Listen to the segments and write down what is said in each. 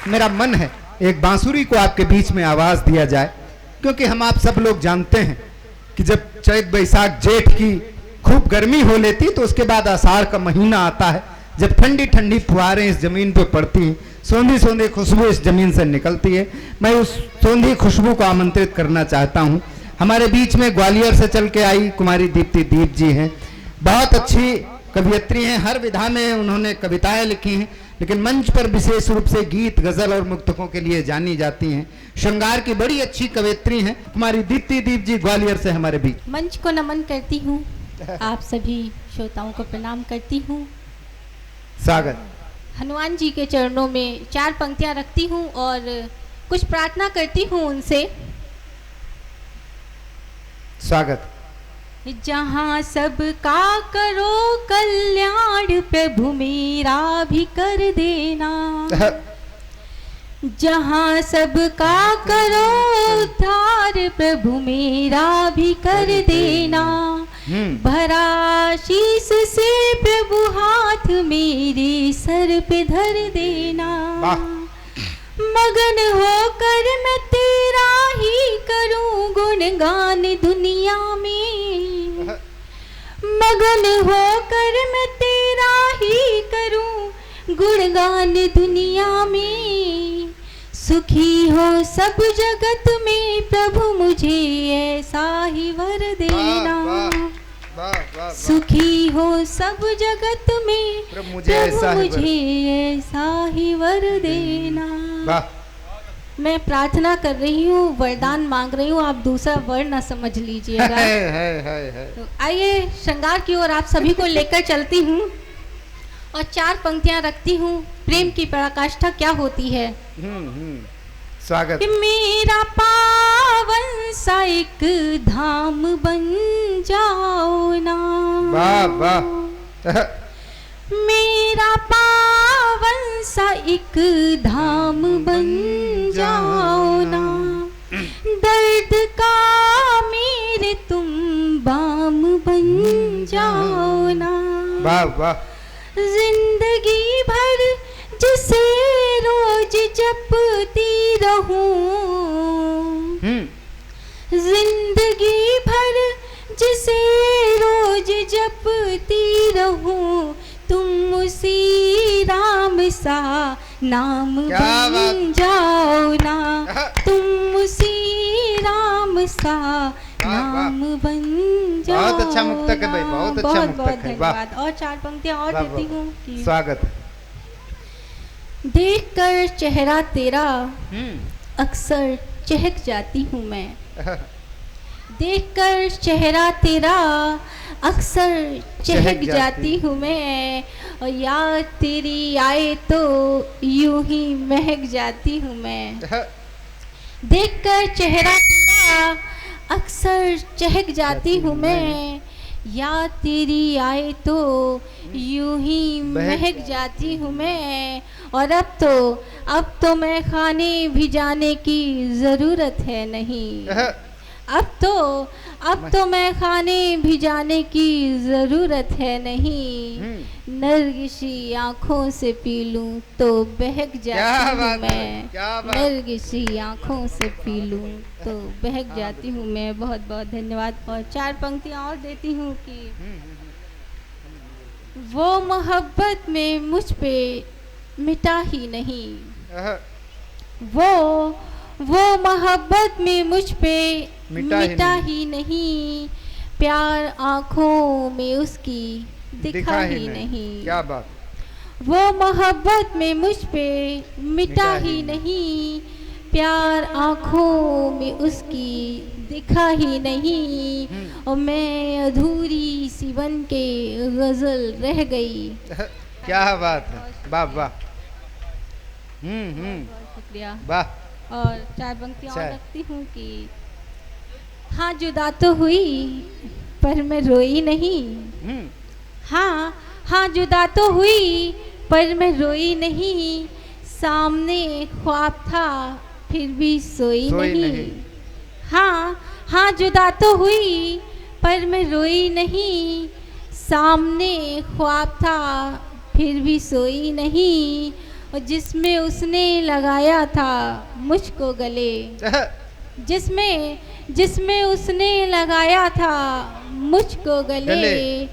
मेरा मन है एक बांसुरी को आपके बीच में आवाज दिया जाए, क्योंकि हम आप सब लोग जानते हैं कि जब चैत बैसाख जेठ की खूब गर्मी हो लेती तो उसके बाद आषाढ़ का महीना आता है, जब ठंडी ठंडी फुहारें इस जमीन पे पड़ती हैं, सौंधी सौंधी खुशबू इस जमीन से निकलती है। मैं उस सौंधी खुशबू को आमंत्रित करना चाहता हूँ। हमारे बीच में ग्वालियर से चल के आई कुमारी दीप्ति दीप जी हैं, बहुत अच्छी कवियत्री हैं, हर विधा में उन्होंने कविताएं लिखी हैं, लेकिन मंच पर विशेष रूप से गीत गजल और मुक्तकों के लिए जानी जाती हैं। श्रृंगार की बड़ी अच्छी कवियत्री हैं कुमारी दीप्ति दीप जी ग्वालियर से हमारे बीच। मंच को नमन करती हूँ, आप सभी श्रोताओं को प्रणाम करती हूँ। स्वागत। हनुमान जी के चरणों में 4 पंक्तियाँ रखती हूँ और कुछ प्रार्थना करती हूँ उनसे। स्वागत। जहाँ सबका करो कल्याण प्रभु मेरा भी कर देना, जहाँ सबका करो उद्धार प्रभु मेरा भी कर देना। भरा शीश से प्रभु हाथ मेरे सर पे धर देना। मगन होकर मैं तेरा ही करूं गुणगान दुनिया में, मगन होकर मैं तेरा ही करूं गुणगान दुनिया में। सुखी हो सब जगत में प्रभु मुझे ऐसा ही वर देना। सुखी हो सब जगत में प्रभु मुझे ऐसा ही वर देना। मैं प्रार्थना कर रही हूँ, वरदान मांग रही हूँ, आप दूसरा वर ना समझ लीजिएगा। तो आइए श्रृंगार की ओर आप सभी को लेकर चलती हूँ और 4 पंक्तियाँ रखती हूँ। प्रेम की पराकाष्ठा क्या होती है। स्वागत। मेरा पावन सा एक धाम बन जाओ ना, वाह वाह। मेरा पावन सा एक धाम बन जाओ ना, दर्द का मेरे तुम बाम बन जाओ ना। वाह वाह। जिंदगी भर जिसे रोज जपती रहूं, जिंदगी भर जिसे रोज जपती रहूं, तुम उसी राम सा नाम बन जाओ ना, तुम उसी राम सा नाम बन जाओ। बहुत अच्छा मुक्तक है भाई, बहुत अच्छा मुक्तक है। धन्यवाद। और 4 पंक्तियां और देती हूँ। स्वागत। देखकर चेहरा तेरा अक्सर चहक जाती हूँ मैं, देखकर चेहरा तेरा अक्सर चहक जाती हूँ मैं, और याद तेरी आए तो यूं ही महक जाती हूँ मैं। देखकर चेहरा तेरा अक्सर चहक जाती हूँ मैं, याद तेरी आए तो यूं ही महक जाती हूँ मैं। और अब तो मैं खाने भी जाने की ज़रूरत है नहीं, अब तो मैं खाने भी जाने की ज़रूरत है नहीं, नरगिसी आँखों से पी लूँ तो बहक जाती हूँ मैं, नरगिसी आँखों से पी लूँ तो बहक जाती हूँ मैं। बहुत बहुत धन्यवाद। और 4 पंक्तियाँ और देती हूँ कि वो मोहब्बत में मुझ पे मिटा ही नहीं, वो मोहब्बत में मुझ पे मिटा ही नहीं, प्यार आँखों में उसकी दिखा ही नहीं। क्या बात। वो मोहब्बत में मुझ पे मिटा ही नहीं, प्यार आँखों में उसकी दिखा ही नहीं, और मैं अधूरी सी बन के गजल रह गई। क्या बात है। वाह वाह। शुक्रिया। वाह। और 4 पंक्तियाँ और रखती हूँ कि हाँ जुदा तो हुई पर मैं रोई नहीं, हाँ जुदा तो हुई पर मैं रोई नहीं, सामने ख्वाब था फिर भी सोई नहीं। हाँ जुदा तो हुई पर मैं रोई नहीं, सामने ख्वाब था फिर भी सोई नहीं, और जिसमें उसने लगाया था मुझको गले, जिसमें उसने लगाया था मुझको गले,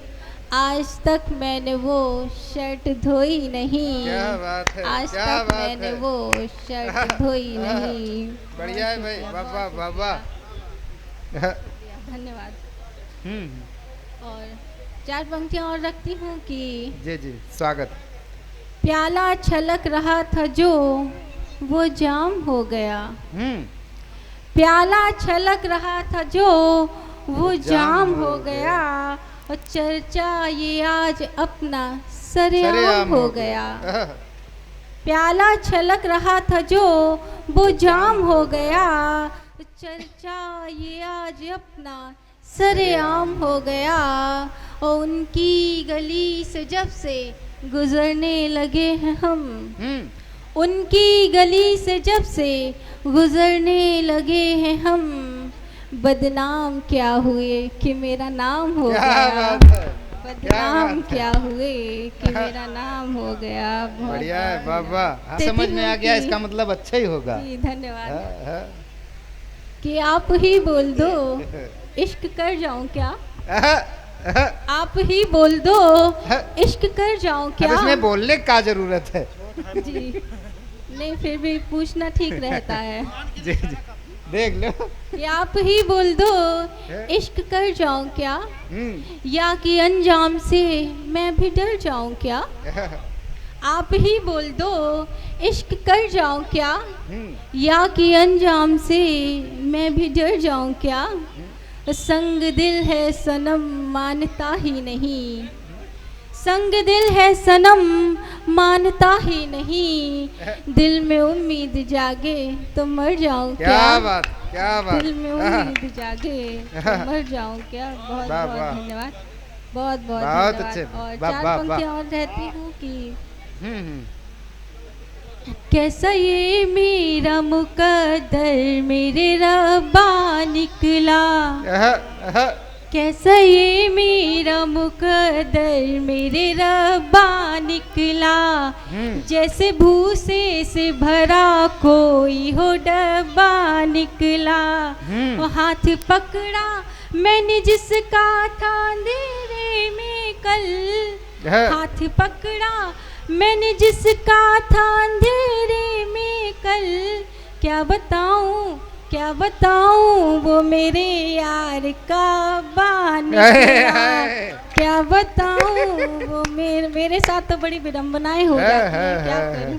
आज तक मैंने वो शर्ट धोई नहीं। क्या बात है, आज क्या तक बात मैंने है। वो शर्ट धोई नहीं। बढ़िया है भाई, बाबा बाबा। धन्यवाद। हम्म, और 4 पंक्तियां और रखती हूँ कि जी जी स्वागत। प्याला छलक रहा था जो वो जाम हो गया, प्याला छलक रहा था जो वो जाम हो गया, और चर्चा ये आज अपना सरेआम हो गया। प्याला छलक रहा था जो वो जाम हो गया, चर्चा ये आज अपना सरेआम हो गया। और उनकी गली से जब से गुजरने लगे हैं हम, उनकी गली से जब से गुजरने लगे हैं हम, बदनाम क्या हुए कि मेरा नाम हो गया। बदनाम क्या हुए कि मेरा नाम हो गया। बढ़िया है बाबा, हाँ, समझ में आ गया, इसका मतलब अच्छा ही होगा। जी धन्यवाद। कि आप ही बोल दो इश्क कर जाऊं क्या, आप ही बोल दो इश्क कर जाऊं क्या। अब इसमें बोलने का जरूरत है। जी नहीं, फिर भी पूछना ठीक रहता है। जी जी देख लो। कि आप ही बोल दो इश्क कर जाऊं क्या, या कि अंजाम से मैं भी डर जाऊं क्या। आप ही बोल दो इश्क कर जाऊं क्या, या कि अंजाम से मैं भी डर जाऊं क्या। संग दिल है सनम मानता ही नहीं, संग दिल है सनम मानता ही नहीं, दिल में उम्मीद जागे तो मर जाऊं क्या। क्या बात, क्या बात। दिल में उम्मीद जागे तो मर जाऊं क्या। बहुत बहुत धन्यवाद, बहुत बहुत अच्छे। और 4 पंक्तियां और रहती हूँ कि कैसा ये मेरा मुकद्दर मेरे रब्बा निकला, कैसा ये मेरा मुकद्दर मेरे रब्बा निकला। जैसे भूसे से भरा कोई हो डब्बा निकला, वो हाथ पकड़ा मैंने जिसका था अंधेरे में कल, हाथ पकड़ा मैंने जिसका था अंधेरे में कल। क्या बताऊं क्या बताऊं वो मेरे यार का बान, क्या बताऊं वो मेरे साथ तो बड़ी विडम्बनाएं हो जाती हैं, क्या करूं।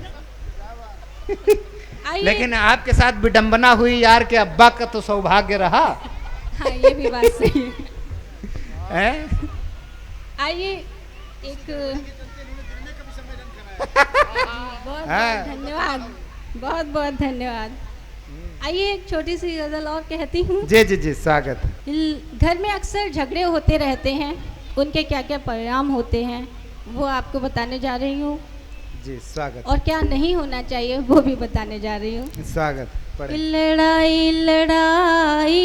लेकिन आपके साथ विडम्बना हुई यार के अब्बा का तो सौभाग्य रहा। हाँ ये भी बात सही है। आइए एक बहुत धन्यवाद, बहुत बहुत धन्यवाद। आइए एक छोटी सी गजल और कहती हूँ। जी जी जी स्वागत। घर में अक्सर झगड़े होते रहते हैं, उनके क्या क्या परिणाम होते हैं वो आपको बताने जा रही हूँ। जी स्वागत। और क्या नहीं होना चाहिए वो भी बताने जा रही हूँ। स्वागत। लड़ाई लड़ाई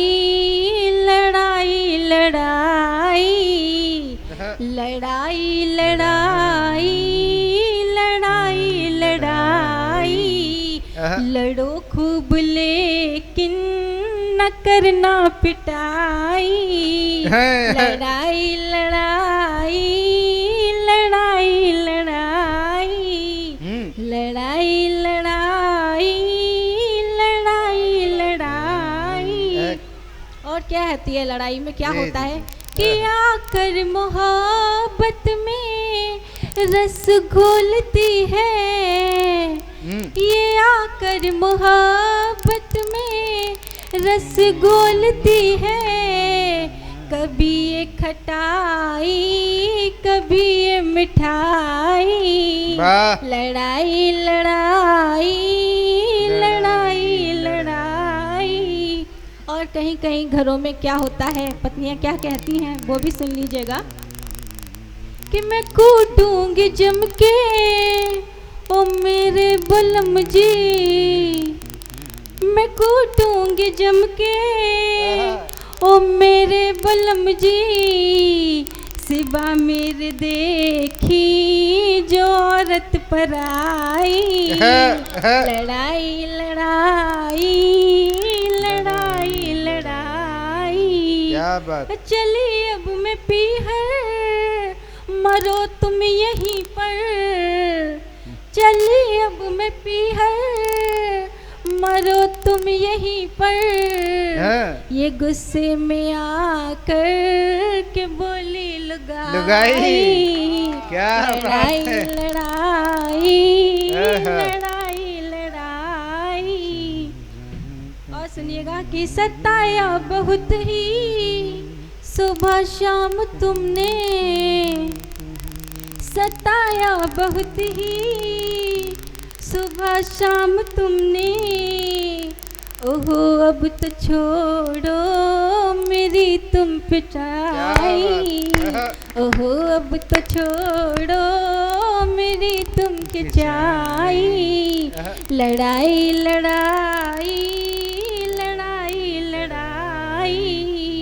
लड़ाई लड़ाई लड़ाई लड़ाई लड़ाई लड़ाई, लड़ो खूब लेकिन न करना पिटाई। लड़ाई लड़ाई लड़ाई लड़ाई लड़ाई लड़ाई लड़ाई लड़ाई। और क्या होती है लड़ाई में, क्या होता है कि आकर मोहब्बत में रस घोलती है, ये आकर मोहब्बत में रस घोलती है। कभी ये खटाई कभी ये मिठाई। लड़ाई लड़ाई लड़ाई लड़ाई। और कहीं कहीं घरों में क्या होता है, पत्नियां क्या कहती हैं वो भी सुन लीजिएगा कि मैं कूटूंगी जम के ओ मेरे बलम जी, मैं कूटूंगी जम के ओ मेरे बलम जी। सिवा मेरे देखी जो औरत पर आई, लड़ाई लड़ाई लड़ाई लड़ाई। क्या बात। चली अब मैं पीहर, मरो तुम यहीं पर। चली अब मैं पीहर, मरो तुम यहीं पर। ये गुस्से में आकर के बोली लुगाई, क्या लड़ाई बात है। लड़ाई लड़ाई लड़ाई। और सुनिएगा कि सताया बहुत ही सुबह शाम तुमने, सताया बहुत ही सुबह शाम तुमने। ओहो अब तो छोड़ो मेरी तुम पिटाई, ओहो अब तो छोड़ो मेरी तुम खिंचाई। लड़ाई लड़ाई लड़ाई लड़ाई।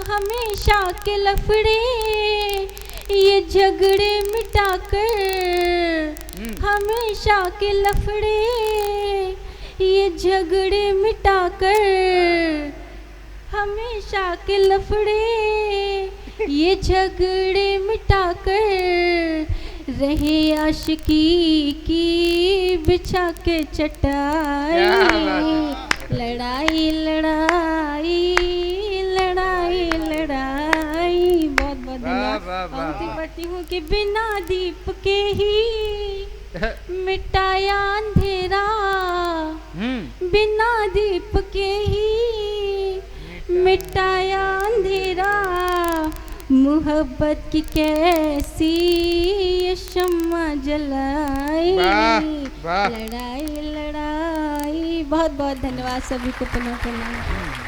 हमेशा के लफड़े ये झगड़े मिटाकर, हमेशा के लफड़े ये झगड़े मिटाकर, हमेशा के लफड़े ये झगड़े मिटाकर। रहे आशिकी की बिछा के चटाई, लड़ाई लड़ाई लड़ाई लड़ाई। बहुत बहुत धन्यवाद। पंक्ति पढ़ती हूँ कि बिना दीप के ही मिटाया अंधेरा, बिना दीप के ही मिटाया अंधेरा। मोहब्बत की कैसी ये शम्मा जलाई, लड़ाई लड़ाई। बहुत बहुत धन्यवाद सभी को पुनः पुनः।